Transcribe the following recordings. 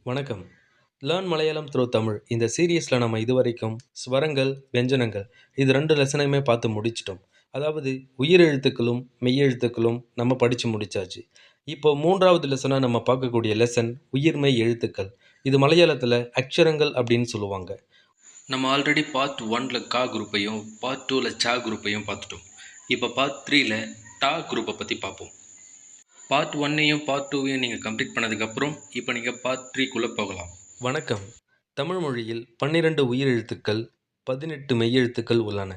வணக்கம். Learn Malayalam through Tamil இந்த சீரியஸில் நம்ம இதுவரைக்கும் ஸ்வரங்கள், வெஞ்சனங்கள் இது 2 லெசனையுமே பார்த்து முடிச்சிட்டோம். அதாவது உயிர் எழுத்துக்களும், மெய்யெழுத்துக்களும் நம்ம படித்து முடிச்சாச்சு. இப்போ 3வது லெசனாக நம்ம பார்க்கக்கூடிய லெசன் உயிர்மெய் எழுத்துக்கள். இது மலையாளத்தில் அக்ஷரங்கள் அப்படின்னு சொல்லுவாங்க. நம்ம ஆல்ரெடி பார்ட் 1ல் கா குரூப்பையும், பார்ட் 2ல் சா குரூப்பையும் பார்த்துட்டோம். இப்போ பார்ட் 3ல் டா குரூப்பை பற்றி பார்ப்போம். பார்ட் 1ஐயும் பார்ட் 2வையும் நீங்கள் கம்ப்ளீட் பண்ணதுக்கப்புறம் இப்போ நீங்கள் பார்ட் 3க்குள்ளே போகலாம். வணக்கம். தமிழ் மொழியில் 12 உயிரெழுத்துக்கள், 18 மெய்யெழுத்துக்கள் உள்ளன.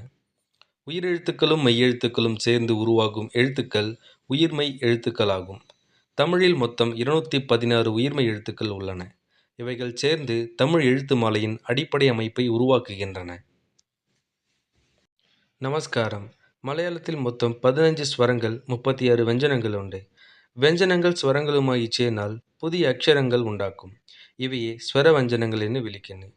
உயிரெழுத்துக்களும் மெய்யெழுத்துக்களும் சேர்ந்து உருவாகும் எழுத்துக்கள் உயிர்மெய் எழுத்துக்களாகும். தமிழில் மொத்தம் 216 உயிர்மெய் எழுத்துக்கள் உள்ளன. இவைகள் சேர்ந்து தமிழ் எழுத்து மாலையின் அடிப்படை அமைப்பை உருவாக்குகின்றன. நமஸ்காரம். மலையாளத்தில் மொத்தம் 15 ஸ்வரங்கள், 36 வெஞ்சனங்கள் உண்டு. வெஞ்சனங்கள் ಸ್ವರങ്ങളുമായി ചേർന്നാൽ പുതിയ അക്ഷരങ്ങൾ ഉണ്ടാക്കും. ഇവയെ സ്വരവ്യഞ്ജനങ്ങൾ എന്ന് വിളിക്കുന്നു.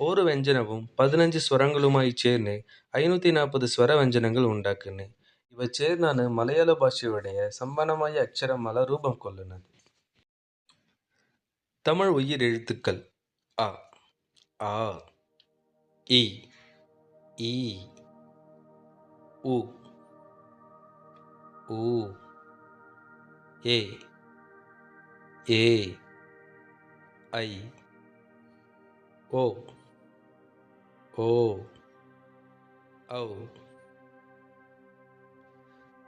ഓരോ വ്യഞ്ജനവും 15 സ്വരങ്ങളുമായി ചേർന്ന് 540 സ്വരവ്യഞ്ജനങ്ങൾ ഉണ്ടാക്കുന്നു. ഇവ ചേർന്നാണ് മലയാള ഭാഷയുടെ സമ്പന്നമായ അക്ഷരമാല രൂപം കൊള്ളുന്നത്. തമിഴ് ഉയിരെഴുത്തുക്കൾ അ, ആ, ഇ, ഈ, ഉ, ഊ, ஏ, ஏ, ஐ, ஓ, ஓ, ஔ.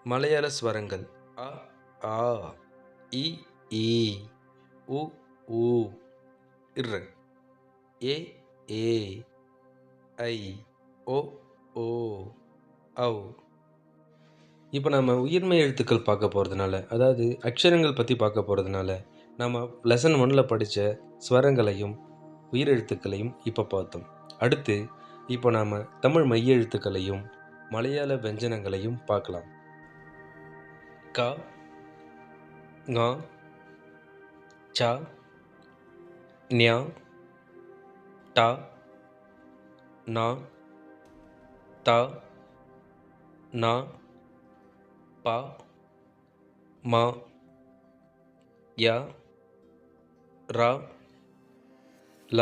மலையாள ஸ்வரங்கள் அ, ஆ, இ, ஈ, உ, ஊ, இர், ஏ, ஏ, ஐ, ஓ, ஓ, ஔ. இப்போ நம்ம உயிர்மெய் எழுத்துக்கள் பார்க்க போகிறதுனால, அதாவது அக்ஷரங்கள் பற்றி பார்க்க போகிறதுனால, நம்ம லெசன் 1ல் படித்த ஸ்வரங்களையும் உயிரெழுத்துக்களையும் இப்போ பார்த்தோம். அடுத்து இப்போ நாம் தமிழ் மெய்யெழுத்துக்களையும் மலையாள வெஞ்சனங்களையும் பார்க்கலாம். க, ங, ச, ஞ, ட, ந, த, ந, ப, ம, ய, ர, ல,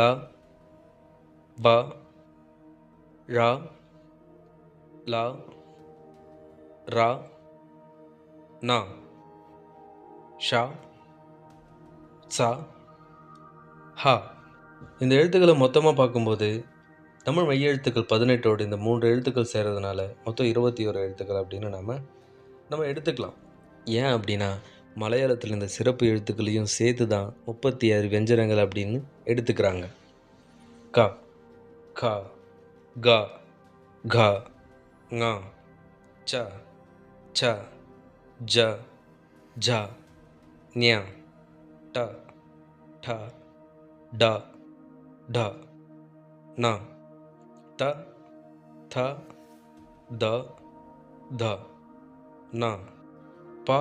ப, ழ, ல, ர, ந, ஷ, ச, ஹ. இந்த எழுத்துக்களை மொத்தமாக பார்க்கும்போது தமிழ் மெய்யெழுத்துக்கள் 18ஓடு இந்த 3 எழுத்துக்கள் சேர்றதுனால மொத்தம் 21 எழுத்துக்கள் அப்படின்னு நம்ம எடுத்துக்கலாம். ஏன் அப்படின்னா மலையாளத்தில் இந்த சிறப்பு எழுத்துக்களையும் சேர்த்து தான் 36 வெஞ்சனங்கள் அப்படின்னு எடுத்துக்கிறாங்க. க, க, க, घ, ङ, च, छ, ज, झ, ஞ, ட, ட, ட, ढ, ண, த, த, த, த, ந, ப,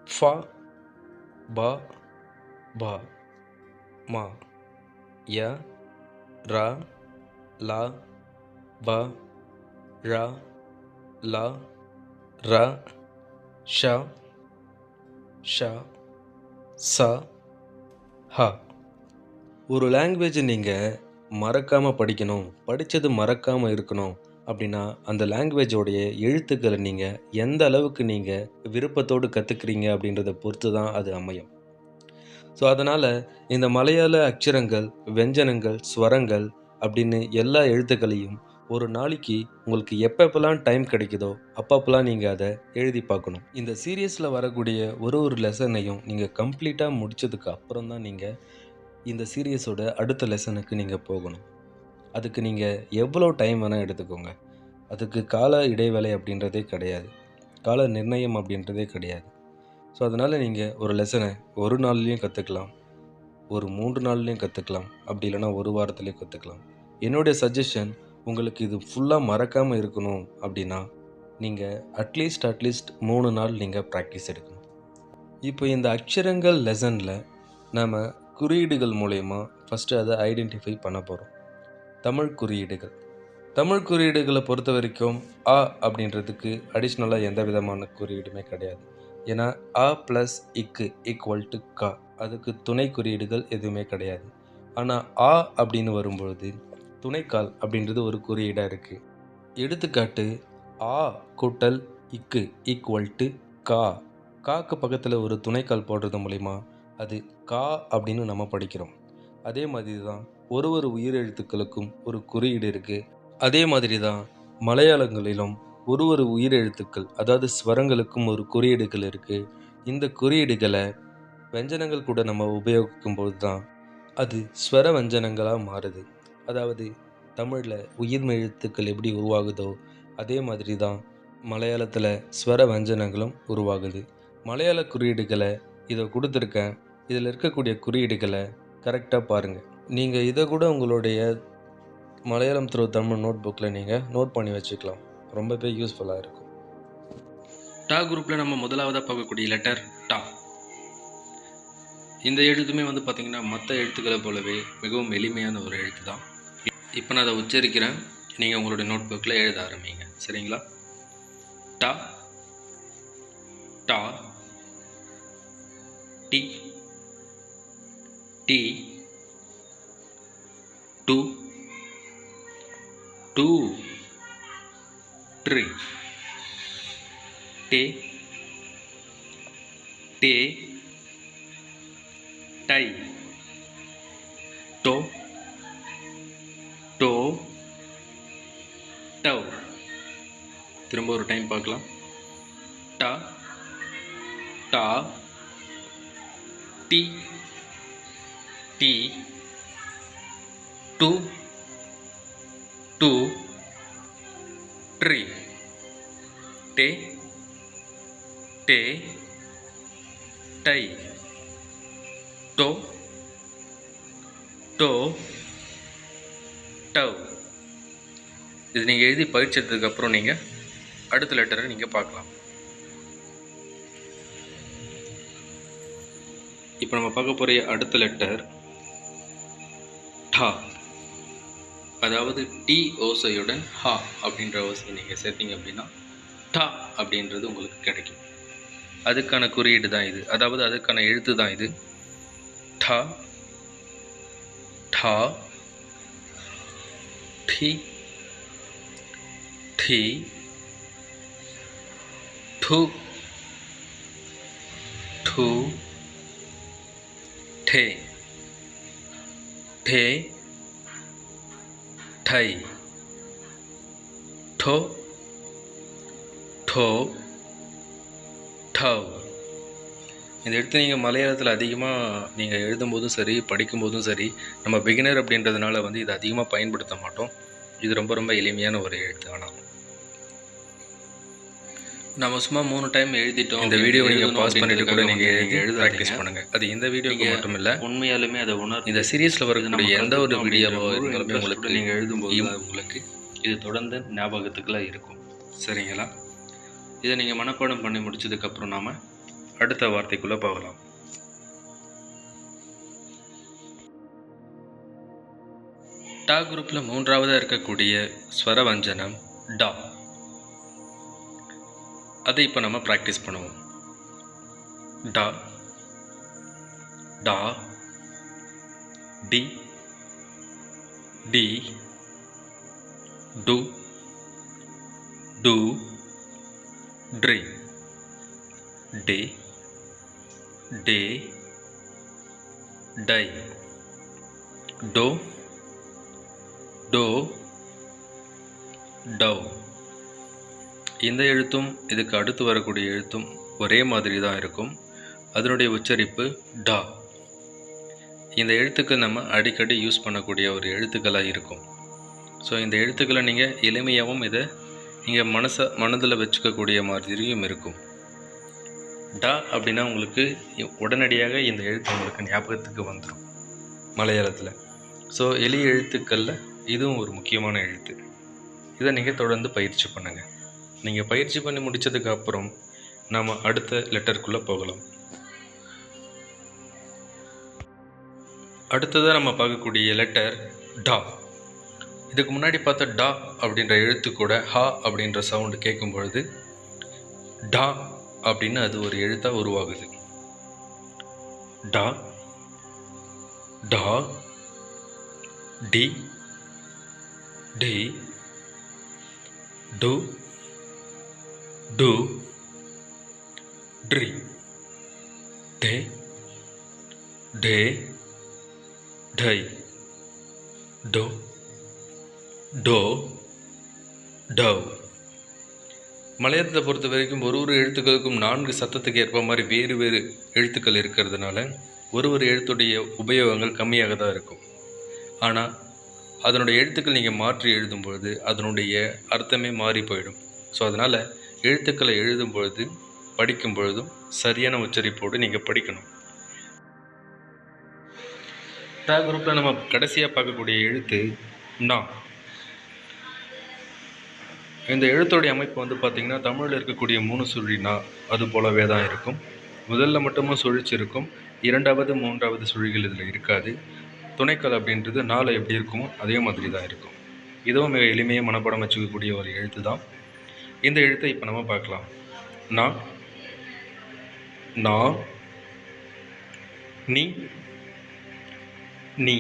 ஃப, ப, ப, ம, ய, ர, ல, ப, ழ, ல, ர, ஷ, ஷ, ச, ஹ. ஒரு லாங்குவேஜை நீங்கள் மறக்காமல் படிக்கணும், படித்தது மறக்காமல் இருக்கணும் அப்படின்னா அந்த லாங்குவேஜோடைய எழுத்துக்களை நீங்கள் எந்த அளவுக்கு நீங்கள் விருப்பத்தோடு கற்றுக்குறீங்க அப்படின்றத பொறுத்து தான் அது அமையும். ஸோ அதனால் இந்த மலையாள அக்ஷரங்கள், வெஞ்சனங்கள், ஸ்வரங்கள் அப்படின்னு எல்லா எழுத்துக்களையும் ஒரு நாளைக்கு உங்களுக்கு எப்பப்பெல்லாம் டைம் கிடைக்குதோ அப்பப்பெல்லாம் நீங்கள் அதை எழுதி பார்க்கணும். இந்த சீரியஸில் வரக்கூடிய ஒரு லெசனையும் நீங்கள் கம்ப்ளீட்டாக முடித்ததுக்கு அப்புறம் தான் நீங்கள் இந்த சீரியஸோட அடுத்த லெசனுக்கு நீங்கள் போகணும். அதுக்கு நீங்கள் எவ்வளோ டைம் வேணால் எடுத்துக்கோங்க. அதுக்கு கால இடைவேளை அப்படின்றதே கிடையாது, கால நிர்ணயம் அப்படின்றதே கிடையாது. ஸோ அதனால் நீங்கள் ஒரு லெசனை ஒரு நாள்லேயும் கற்றுக்கலாம், ஒரு 3 நாள்லேயும் கற்றுக்கலாம், அப்படி இல்லைனா ஒரு வாரத்துலேயும் கற்றுக்கலாம். என்னுடைய சஜஷன், உங்களுக்கு இது ஃபுல்லாக மறக்காமல் இருக்கணும் அப்படின்னா நீங்கள் அட்லீஸ்ட் 3 நாள் நீங்கள் ப்ராக்டிஸ் எடுக்கணும். இப்போ இந்த அக்ஷரங்கள் லெசனில் நாம் குறியீடுகள் மூலயமா ஃபஸ்ட்டு அதை ஐடென்டிஃபை பண்ண போகிறோம். தமிழ் குறியீடுகளை பொறுத்த வரைக்கும் அ அப்படின்றதுக்கு அடிஷ்னலாக எந்த விதமான குறியீடுமே கிடையாது. ஏன்னா அ ப்ளஸ் இக்கு ஈக்குவல் டு க அதுக்கு துணை குறியீடுகள் எதுவுமே கிடையாது. ஆனால் ஆ அப்படின்னு வரும்பொழுது துணைக்கால் அப்படின்றது ஒரு குறியீடாக இருக்குது. எடுத்துக்காட்டு, ஆ கூட்டல் இக்கு ஈக்குவல் டு கா. காக்கு பக்கத்தில் ஒரு துணைக்கால் போடுறது மூலிமா அது கா அப்படின்னு நம்ம படிக்கிறோம். அதே மாதிரி தான் ஒரு ஒரு உயிரெழுத்துக்களுக்கும் ஒரு குறியீடு இருக்குது. அதே மாதிரி தான் மலையாளங்களிலும் ஒரு ஒரு உயிரெழுத்துக்கள், அதாவது ஸ்வரங்களுக்கும் ஒரு குறியீடுகள் இருக்குது. இந்த குறியீடுகளை வெஞ்சனங்கள் கூட நம்ம உபயோகிக்கும் போது தான் அது ஸ்வர வஞ்சனங்களாக மாறுது. அதாவது தமிழில் உயிர்மெய் எழுத்துக்கள் எப்படி உருவாகுதோ அதே மாதிரி தான் மலையாளத்தில் ஸ்வர வஞ்சனங்களும் உருவாகுது. மலையாள குறியீடுகளை இதை கொடுத்துருக்கேன். இதில் இருக்கக்கூடிய குறியீடுகளை கரெக்டாக பாருங்கள். நீங்கள் இதை கூட உங்களுடைய மலையாளம் த்ரூ தமிழ் நோட் புக்கில் நீங்கள் நோட் பண்ணி வச்சுக்கலாம். ரொம்பவே யூஸ்ஃபுல்லாக இருக்கும். டா குரூப்பில் நம்ம முதலாவதாக பார்க்கக்கூடிய லெட்டர் டா. இந்த எழுத்துமே வந்து பார்த்திங்கன்னா மற்ற எழுத்துக்களை போலவே மிகவும் எளிமையான ஒரு எழுத்து தான். இப்போ நான் அதை உச்சரிக்கிறேன், நீங்கள் உங்களுடைய நோட் புக்கில் எழுத ஆரம்பிங்க. சரிங்களா? டா டா டி டி டு டு ட்ரி டே டே டை டோ டோ டவ். திரும்ப ஒரு டைம் பார்க்கலாம். டா டா டி டி டு டு ட்ரி டே டே டை டோ டோ டவ். இது நீங்கள் எழுதி பயிற்சித்ததுக்கப்புறம் நீங்கள் அடுத்த லெட்டரை நீங்கள் பார்க்கலாம். இப்போ நம்ம பார்க்க போகிற அடுத்த லெட்டர் டா. அதாவது டி ஓசையுடன் ஹா அப்படின்ற ஓசையை நீங்கள் சேர்த்தீங்க அப்படின்னா டா அப்படின்றது உங்களுக்கு கிடைக்கும். அதுக்கான குறியீடு தான் இது, அதாவது அதுக்கான எழுத்து தான் இது. டா டா டி டி டு டு டே டே டை டோ டோ டவ். இந்த எழுத்து நீங்கள் மலையாளத்தில் அதிகமாக நீங்கள் எழுதும்போதும் சரி படிக்கும்போதும் சரி, நம்ம பிகினர் அப்படின்றதுனால வந்து இதை அதிகமாக பயன்படுத்த மாட்டோம். இது ரொம்ப ரொம்ப எளிமையான ஒரு எழுத்து. ஆனால் நம்ம சும்மா 3 டைம் எழுதிட்டோம். இந்த வீடியோ நீங்கள் பாஸ் பண்ணிட்டு கூட நீங்கள் எழுத ப்ராக்டிஸ் பண்ணுங்கள். அது இந்த வீடியோக்கு மட்டும் இல்லை, உண்மையாலுமே அதை இந்த சீரியஸில் வரக்கூடிய எந்த ஒரு வீடியோவோ இருந்தாலுமே உங்களுக்கு நீங்கள் எழுதும்போது உங்களுக்கு இது தொடர்ந்து ஞாபகத்துக்குலாம் இருக்கும். சரிங்களா? இதை நீங்கள் மனப்பாடம் பண்ணி முடிச்சதுக்கப்புறம் நாம் அடுத்த வார்த்தைக்குள்ளே போகலாம். டா குரூப்பில் 3ஆவதாக இருக்கக்கூடிய ஸ்வரவஞ்சனம் டா. அதை இப்போ நம்ம ப்ராக்டிஸ் பண்ணுவோம். டா டா டி டி டு டு ட்ரி டே டே டை டோ டோ டவ். இந்த எழுத்தும் இதுக்கு அடுத்து வரக்கூடிய எழுத்தும் ஒரே மாதிரி தான் இருக்கும். அதனுடைய உச்சரிப்பு டா. இந்த எழுத்துக்கள் நம்ம அடிக்கடி யூஸ் பண்ணக்கூடிய ஒரு எழுத்துக்களாக இருக்கும். ஸோ இந்த எழுத்துக்களை நீங்கள் எளிமையாகவும் இதை நீங்கள் மனதில் வச்சுக்கக்கூடிய மாதிரியும் இருக்கும். டா அப்படின்னா உங்களுக்கு உடனடியாக இந்த எழுத்து உங்களுக்கு ஞாபகத்துக்கு வந்துடும் மலையாளத்தில். ஸோ எளிய எழுத்துக்களில் இதுவும் ஒரு முக்கியமான எழுத்து. இதை நீங்கள் தொடர்ந்து பயிற்சி பண்ணுங்கள். நீங்கள் பயிற்சி பண்ணி முடித்ததுக்கப்புறம் நாம் அடுத்த லெட்டருக்குள்ளே போகலாம். அடுத்ததாக நம்ம பார்க்கக்கூடிய லெட்டர் டா. இதுக்கு முன்னாடி பார்த்த டா அப்படின்ற எழுத்து கூட ஹா அப்படின்ற சவுண்டு கேட்கும் பொழுது டா அப்படின்னு அது ஒரு எழுத்தாக உருவாகுது. டா டா, டி, டி, டு, டு, ட்ரி, டே, டே, டை, டோ, டோ, டவ். மலையாளத்தை பொறுத்த வரைக்கும் ஒரு ஒரு எழுத்துக்களுக்கும் 4 சத்தத்துக்கு ஏற்ப மாதிரி வேறு வேறு எழுத்துக்கள் இருக்கிறதுனால ஒரு ஒரு எழுத்துடைய உபயோகங்கள் கம்மியாக தான் இருக்கும். ஆனால் அதனுடைய எழுத்துக்கள் நீங்கள் மாற்றி எழுதும் பொழுது அதனுடைய அர்த்தமே மாறி போயிடும். ஸோ அதனால் எழுத்துக்களை எழுதும் பொழுது படிக்கும் பொழுதும் சரியான உச்சரிப்போடு நீங்கள் படிக்கணும். டா குரூப்பில் நம்ம கடைசியாக பார்க்கக்கூடிய எழுத்து நா. இந்த எழுத்துடைய அமைப்பு வந்து பார்த்திங்கன்னா தமிழில் இருக்கக்கூடிய 3 சுழி நா அது போலவே தான் இருக்கும். முதல்ல மட்டுமும் சுழிச்சு இருக்கும், 2வது 3வது சுழிகள் இதில் இருக்காது. துணைக்கால் அப்படின்றது 4 எப்படி இருக்குமோ அதே மாதிரி தான் இருக்கும். இதுவும் மிக எளிமையாக மனப்பாடம் வச்சுக்கக்கூடிய ஒரு எழுத்து தான். இந்த எழுத்தை இப்போ நம்ம பார்க்கலாம். நா, நா, நீ, நீ,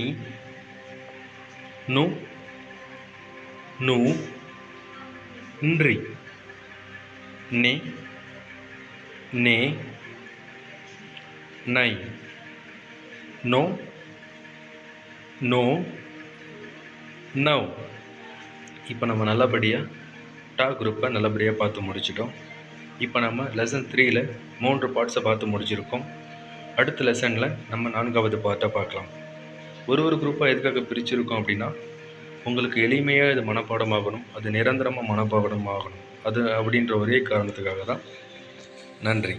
நு, நு, ன்றி, நே, நே, நை, நோ, நோ, நவ். இப்போ நம்ம நல்லபடியாக டா குரூப்பை நல்லபடியாக பார்த்து முடிச்சிட்டோம். இப்போ நம்ம லெசன் 3ல் 3 பார்ட்ஸை பார்த்து முடிச்சிருக்கோம். அடுத்த லெசனில் நம்ம 4வது பார்ட்டை பார்க்கலாம். ஒரு குரூப்பாக எதுக்காக பிரிச்சிருக்கோம் அப்படின்னா உங்களுக்கு எளிமையாக இது மனப்பாடம் ஆகணும், அது நிரந்தரமாக மனப்பாடம் ஆகணும், அது அப்படின்ற ஒரே காரணத்துக்காக தான். நன்றி.